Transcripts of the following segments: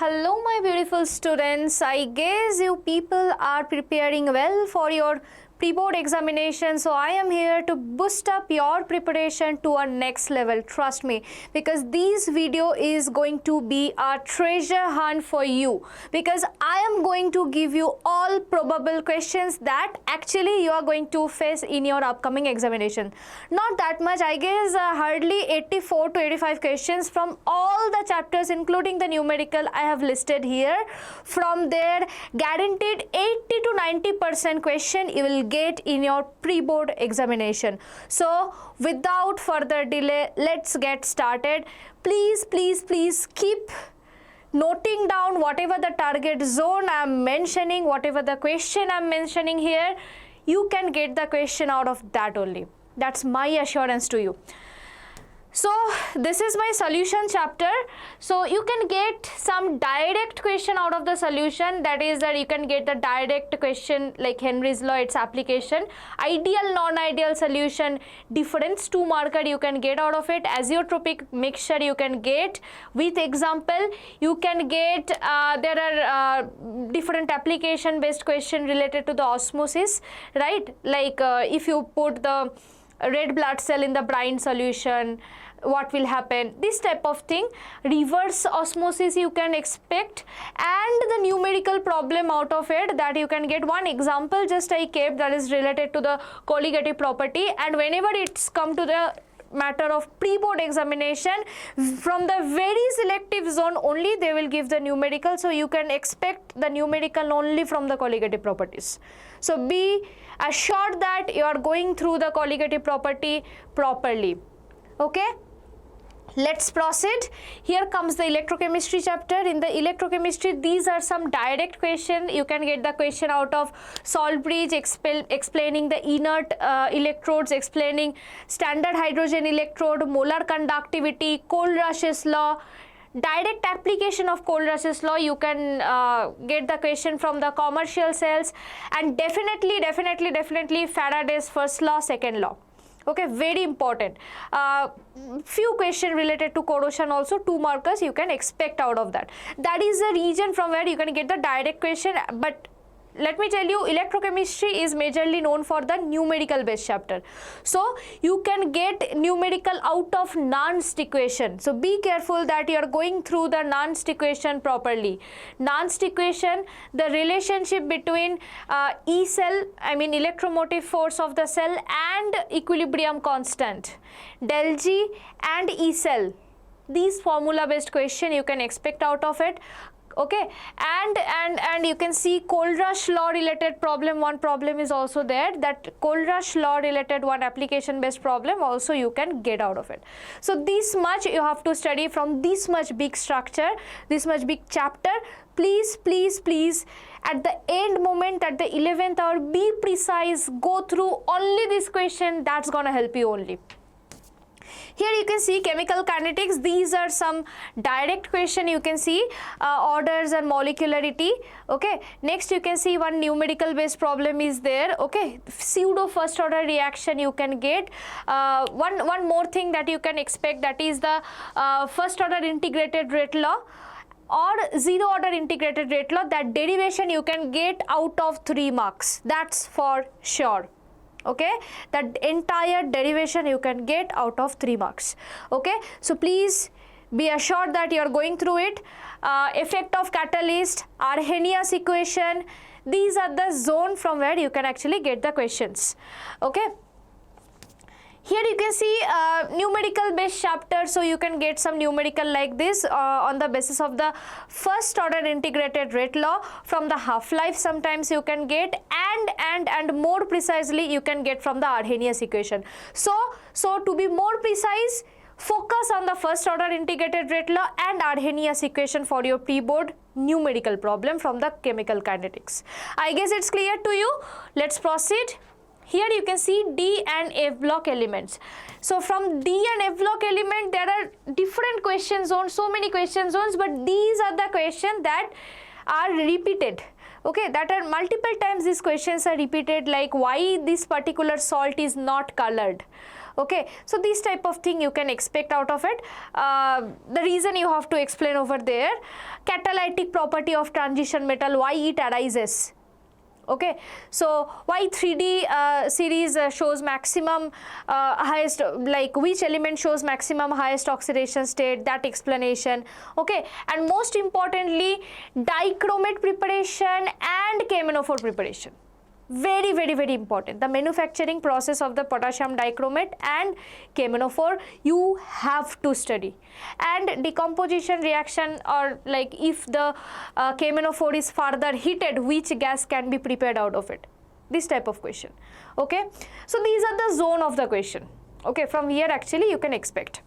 Hello my beautiful students, I guess you people are preparing well for your pre-board examination, so I am here to boost up your preparation to a next level, trust me, because this video is going to be a treasure hunt for you, because I am going to give you all probable questions that actually you are going to face in your upcoming examination. Not that much, I guess hardly 84 to 85 questions from all the chapters including the numerical I have listed here. From there, guaranteed 80 to 90% question you will get in your pre-board examination. So without further delay, let's get started. Please keep noting down whatever the target zone I am mentioning, whatever the question I am mentioning here, you can get the question out of that only. That's my assurance to you. So this is my solution chapter. So you can get some direct question out of the solution, that is that you can get the direct question like Henry's law, its application, ideal, non-ideal solution, difference 2 marker you can get out of it, azeotropic mixture you can get with example, you can get there are different application based question related to the osmosis, right? Like if you put the red blood cell in the brine solution, what will happen, this type of thing. Reverse osmosis you can expect, and the numerical problem out of it, that you can get one example just I kept that is related to the colligative property. And whenever it's come to the matter of pre-board examination, from the very selective zone only they will give the numerical, so you can expect the numerical only from the colligative properties. So be assured that you are going through the colligative property properly. Okay, let's proceed. Here comes the electrochemistry chapter. In the electrochemistry, these are some direct question. You can get the question out of salt bridge, explaining the inert electrodes, explaining standard hydrogen electrode, molar conductivity, Kohlrausch's law, direct application of Kohlrausch's law. You can get the question from the commercial cells, and definitely Faraday's first law, second law. Okay, very important. Few questions related to corrosion also, 2 markers you can expect out of that. That is the region from where you can get the direct question. But let me tell you, electrochemistry is majorly known for the numerical based chapter. So you can get numerical out of Nernst equation. So be careful that you are going through the Nernst equation properly. Nernst equation, the relationship between E cell, I mean electromotive force of the cell, and equilibrium constant, del G and E cell. These formula based question you can expect out of it. Okay, and you can see Kohlrausch law related problem, one problem is also there, that Kohlrausch law related one application based problem also you can get out of it. So this much you have to study from this much big structure, this much big chapter. Please at the end moment, at the 11th hour, be precise, go through only this question, that's gonna help you only. Here you can see chemical kinetics. These are some direct question you can see, orders and molecularity. Okay, next you can see one numerical based problem is there. Okay, pseudo first order reaction you can get. One more thing that you can expect, that is the first order integrated rate law or zero order integrated rate law. That derivation you can get out of 3 marks, that's for sure. Okay, that entire derivation you can get out of 3 marks. Okay, so please be assured that you are going through it. Effect of catalyst, Arrhenius equation, these are the zone from where you can actually get the questions. Okay, here you can see numerical based chapter, so you can get some numerical like this on the basis of the first order integrated rate law. From the half-life sometimes you can get, and more precisely you can get from the Arrhenius equation. So to be more precise, focus on the first order integrated rate law and Arrhenius equation for your pre-board numerical problem from the chemical kinetics. I guess it's clear to you. Let's proceed. Here you can see D and F block elements. So from D and F block element there are different question zones, so many question zones, but these are the questions that are repeated. Okay, that are multiple times these questions are repeated, like why this particular salt is not colored. Okay, so this type of thing you can expect out of it. The reason you have to explain over there, catalytic property of transition metal, why it arises. Okay, so why 3D series shows maximum highest, like which element shows maximum highest oxidation state, that explanation. Okay, and most importantly, dichromate preparation and KMnO4 preparation. Very, very, very important. The manufacturing process of the potassium dichromate and KMnO4 you have to study. And decomposition reaction, or like if the KMnO4 is further heated, which gas can be prepared out of it. This type of question. Okay, so these are the zone of the question. Okay, from here actually you can expect.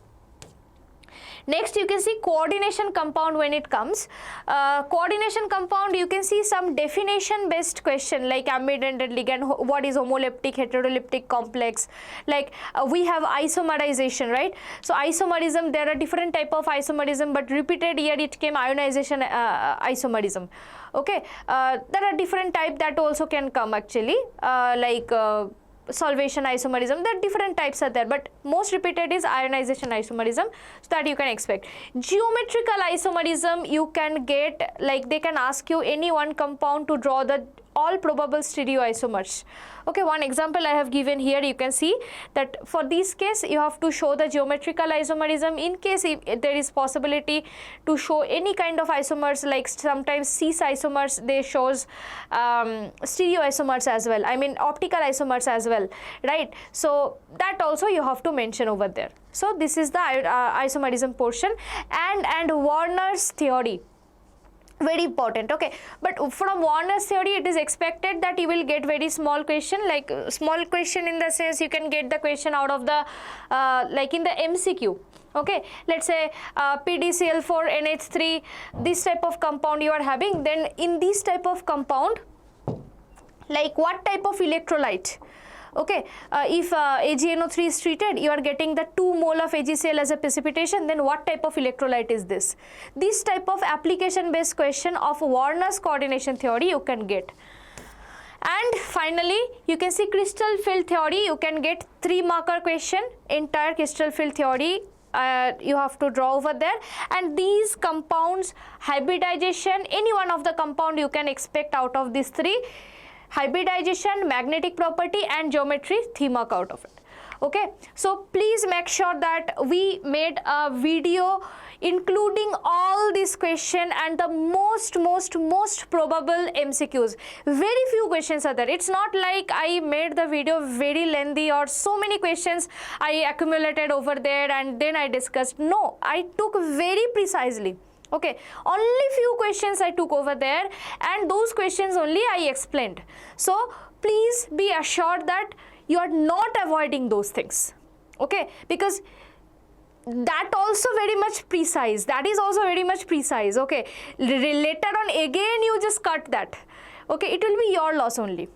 Next you can see coordination compound when it comes. Coordination compound, you can see some definition based question like amide and ligand, what is homoleptic, heteroleptic complex, like we have isomerization, right? So isomerism, there are different type of isomerism, but repeated here it came ionization isomerism. Okay, there are different type that also can come actually, like solvation isomerism. There are different types are there, but most repeated is ionization isomerism, so that you can expect. Geometrical isomerism you can get, like they can ask you any one compound to draw the all probable stereoisomers. Okay, one example I have given here, you can see that for this case you have to show the geometrical isomerism. In case if there is possibility to show any kind of isomers, like sometimes cis isomers, they shows stereoisomers as well, I mean optical isomers as well, right? So that also you have to mention over there. So this is the isomerism portion. And Warner's theory, very important. Okay, but from Warner's theory it is expected that you will get very small question, like small question in the sense you can get the question out of the like in the MCQ. Okay, let's say PDCl4 NH3, this type of compound you are having, then in this type of compound, like what type of electrolyte. Okay, if AgNO3 is treated, you are getting the 2 mole of AgCl as a precipitation, then what type of electrolyte is this? This type of application based question of Warner's coordination theory you can get. And finally, you can see crystal field theory, you can get 3 marker question, entire crystal field theory you have to draw over there. And these compounds, hybridization, any one of the compound you can expect out of these 3. Hybridization, magnetic property and geometry, 3 mark out of it. Okay, so please make sure that we made a video including all these question and the most probable MCQs. Very few questions are there. It's not like I made the video very lengthy or so many questions I accumulated over there and then I discussed. No, I took very precisely. Okay, only few questions I took over there and those questions only I explained. So please be assured that you are not avoiding those things. Okay, because that also very much precise, that is also very much precise. Okay, later on again you just cut that. Okay, it will be your loss only.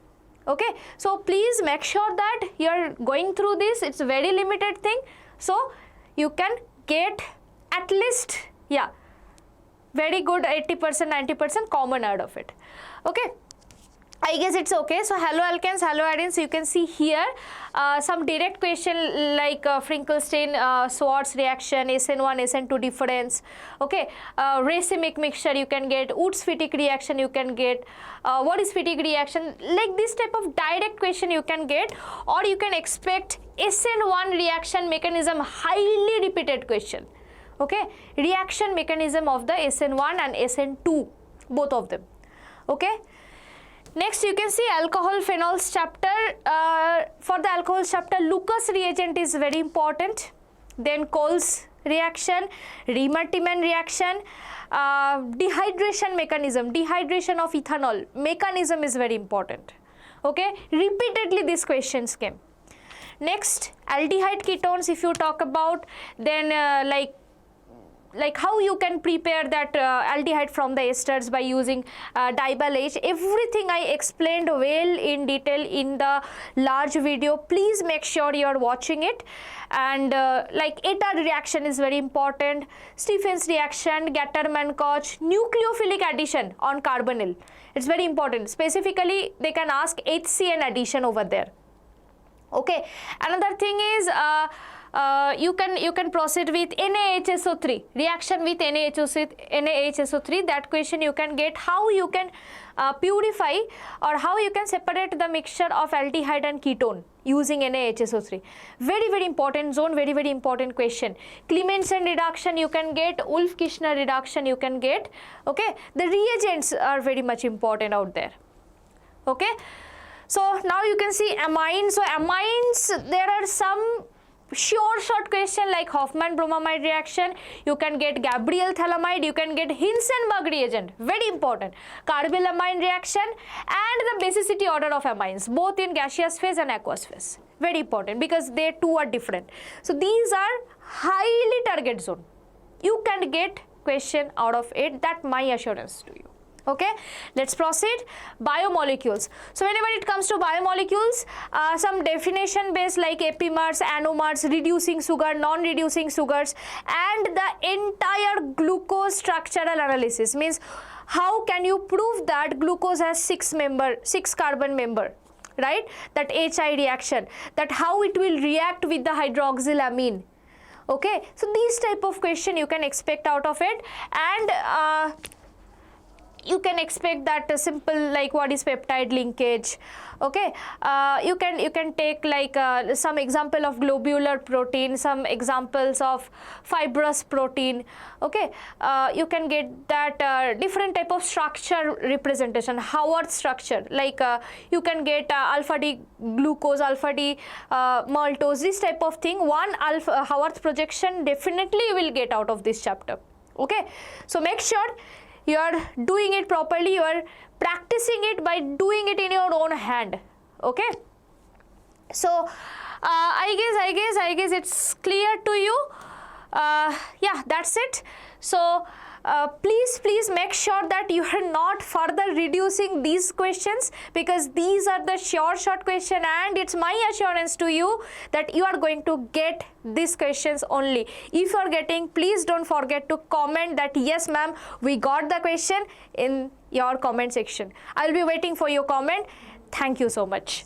Okay, so please make sure that you are going through this. It's a very limited thing, so you can get at least, yeah, very good 80%, 90% common out of it. Okay, I guess it's okay. So haloalkanes, haloadenes, you can see here some direct question like Finkelstein-Schwarz reaction, SN1, SN2 difference. Okay, racemic mixture you can get, Woods-Fittig reaction you can get. What is Fittig reaction? Like this type of direct question you can get, or you can expect SN1 reaction mechanism, highly repeated question. Okay, reaction mechanism of the SN1 and SN2, both of them. Okay, next you can see alcohol phenols chapter. For the alcohol chapter, Lucas reagent is very important. Then Coles reaction, Riemann-Timan reaction, dehydration mechanism, dehydration of ethanol mechanism is very important. Okay, repeatedly these questions came. Next, aldehyde ketones if you talk about, then like how you can prepare that aldehyde from the esters by using dibyl H. Everything I explained well in detail in the large video. Please make sure you are watching it. And like ETA reaction is very important. Stephens reaction, Gatterman-Koch, nucleophilic addition on carbonyl. It's very important. Specifically, they can ask HCN addition over there. Okay, another thing is you can proceed with NaHSO3, reaction with NaHSO3. That question you can get, how you can purify or how you can separate the mixture of aldehyde and ketone using NaHSO3. Very important zone, very important question. Clemmensen reduction you can get, Wolff-Kishner reduction you can get. Okay, the reagents are very much important out there. Okay, so now you can see amines. So amines, there are some sure short question like Hoffman bromamide reaction. You can get Gabriel phthalimide, you can get Hinsenburg reagent, very important. Carbylamine reaction and the basicity order of amines, both in gaseous phase and aqueous phase. Very important because they two are different. So these are highly target zone. You can get question out of it, that my assurance to you. Okay, let's proceed. Biomolecules. So whenever it comes to biomolecules, some definition based like epimers, anomers, reducing sugar, non-reducing sugars, and the entire glucose structural analysis, means how can you prove that glucose has 6 carbon member, right? That HI reaction, that how it will react with the hydroxylamine. Okay, so these type of question you can expect out of it, and you can expect that simple like what is peptide linkage. Okay, you can take like some example of globular protein, some examples of fibrous protein. Okay, you can get that different type of structure representation, Howard structure, like you can get alpha D glucose, alpha D maltose, this type of thing. One alpha Howard projection definitely you will get out of this chapter. Okay, so make sure you are doing it properly, you are practicing it by doing it in your own hand. Okay, so I guess it's clear to you. Yeah, that's it. So please make sure that you are not further reducing these questions, because these are the short question, and it's my assurance to you that you are going to get these questions only. If you are getting, please don't forget to comment that yes ma'am, we got the question in your comment section. I'll be waiting for your comment. Thank you so much.